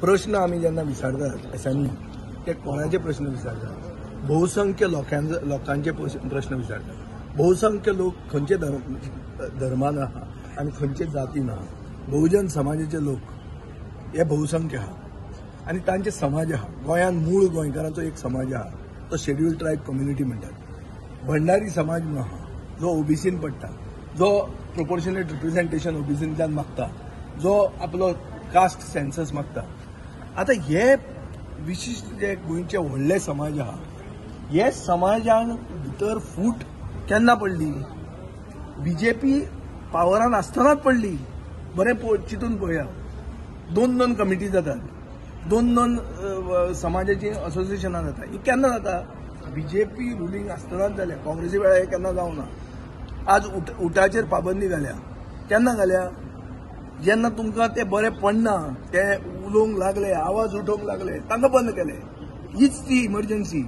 प्रश्न आमी जेन्ना विचारतात असांनी ते कोणाचे प्रश्न विचारतात? बहुसंख्य लोकांचे प्रश्न विचारतात. बहुसंख्य लोक खंयचे धर्मान आहा आनी खंयचे जातीन आहा. बहुजन समाजाचे लोक हे बहुसंख्य आहा आनी तांचे समाज आहा. गोंयांत मूळ गोंयकारांचो एक समाज आहा, तो शेड्यूल्ड ट्रायब कम्युनिटी म्हणटात. भंडारी समाज म्हणून आहा जो ओबीसीन पडटा, जो प्रोपोर्शनेट रिप्रेझेंटेशन ओबीसींतल्यान मागता, जो आपलो कास्ट सेन्सस मागता. आता हे विशिष्ट जे गोंयचे व्हडले समाज आहा, हे समाजान भितर फूट केन्ना पडली? बीजेपी पावरान आसतनाच पडली. बरें चिंतून पळया. 2 कमिटी जातात, 2 समाजाची असोसिएशनां जाता. ही केन्ना जाता? बीजेपी रुलींग आसतनाच जाल्या. काँग्रेसी वेळार हे केन्ना जावं ना. आज उठाचेर पाबंदी घाल्या. केन्ना घाल्या? जेन्ना तुमकां ते बरें पडना, ते उलोवंक लागले, आवाज उठोवंक लागले, तांकां बंद केले. हीच ती इमर्जन्सी,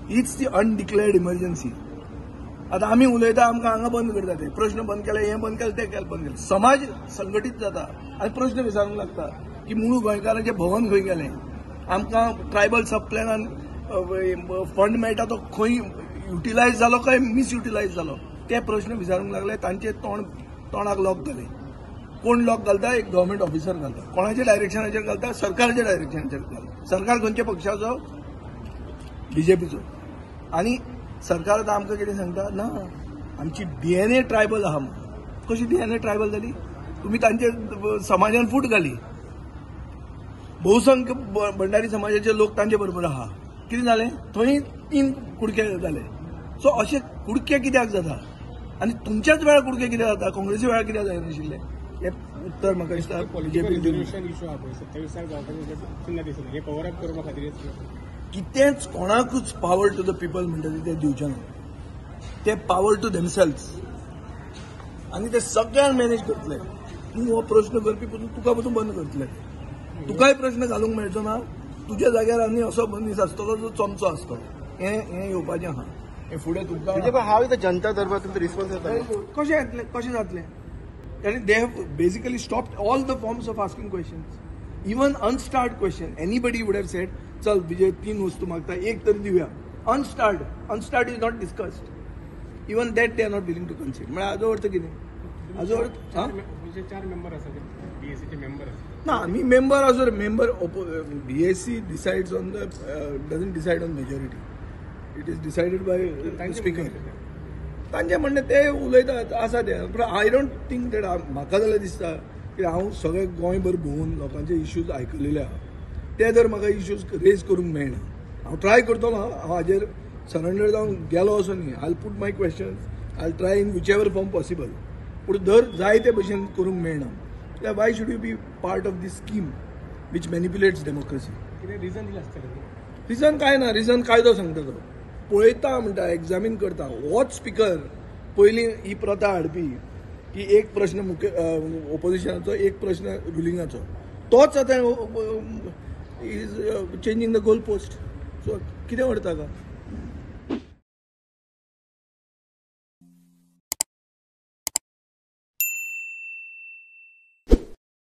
हीच ती अनडिक्लेअर्ड इमर्जन्सी. आता आमी उलयता, आमकां हांगा बंद करता ते. प्रश्न बंद केले, हे बंद केले, ते बंद केले. समाज संघटीत जाता आनी प्रश्न विचारूंक लागता की मूळ गोंयकारांचें भवन खंय गेलें, आमकां ट्रायबल सब प्लॅनान फंड मेळटा तो खंय युटिलायज जालो काय मिसयुटिलायज जालो, ते प्रश्न विचारूंक लागले. तांचे तोंडाक लॉक घाले. कोण लॉक घालता? एक गव्हर्नमेंट ऑफिसर घालता. कोणाच्या डायरेक्शनाचेर घालता? सरकारच्या डायरेक्शनाचेर घालता. सरकार खंयच्या पक्षाचो? बीजेपीचो. आनी सरकार आतां आमकां कितें सांगता? ना, आमची डीएनए ट्रायबल आहा. कशी डीएनए ट्रायबल जाली? तुमी तांचे समाजान फूट घाली. बहुसंख्य भंडारी समाजाचे लोक तांचे बरोबर आहा. कितें जालें? थंय 3 कुडके जाले. सो अशे कुडके कित्याक जाता? आनी तुमच्याच वेळार कुडके कित्याक जाता? काँग्रेसी वेळार कित्याक जायनाशिल्ले? हे उत्तर म्हाका दिसता कितेंच कोणाकूच पॉवर टू द पीपल म्हणटा ते दिवचे ना. ते पॉवर टू देमसेल्व्स आनी ते सगळ्यांक मॅनेज करतले. तूं हो प्रश्न करपी तुका पसून बंद करतले. तुकाय प्रश्न घालूंक मेळचो ना. तुज्या जाग्यार आनी असो मनीस आसतलो जो चमचो आसतलो. हें येवपाचें आहा. हें फुडें तुमकां हांव जनता दरबार तुमचो रिस्पॉन्स येता कशें जातलें? कारण they have basically stopped all the forms of asking questions. Even unstarred question. Anybody would have said, चल विजय 3 वस्तू मागता, एक तरी दिवया. Unstarred is not discussed. Even that they are not willing to concede. म्हणजे हाजो अर्थ कितें? हाजो अर्थ 4 मेंबर आसा बीएससीचे मेंबर आसा ना. आमी मेंबर आसूं member BSc decides on the doesn't decide on majority. It is decided by speaker. तांचे म्हणणे ते उलयतात आसा ते. पूण आय डोंट थिंक दॅट म्हाका जाल्यार दिसता की हांव सगळे गोंयभर भोंवून लोकांचे इश्यूज आयकलेले आहा. ते जर म्हाका इश्यूज रेज करूंक मेळना, हांव ट्राय करतलो. हांव हाजेर सरेंडर जावन गेलो असो न्ही. I put my questions, I try in whichever form possible. पूण दर जाय ते भशेन करूंक मेळना. Why should you be part of this scheme which manipulates democracy? कितें रिजन दिलें आसतलें? रिजन काय ना. रिजन कायदो सांगता तो. पळयता म्हणटा, एक्झामीन करता. होच स्पीकर पयलीं ही प्रथा हाडपी की एक प्रश्न ओपोजिशनाचो, एक प्रश्न रुलिंगाचो. तोच आतां is changing the goal post. So कितें व्हरता का?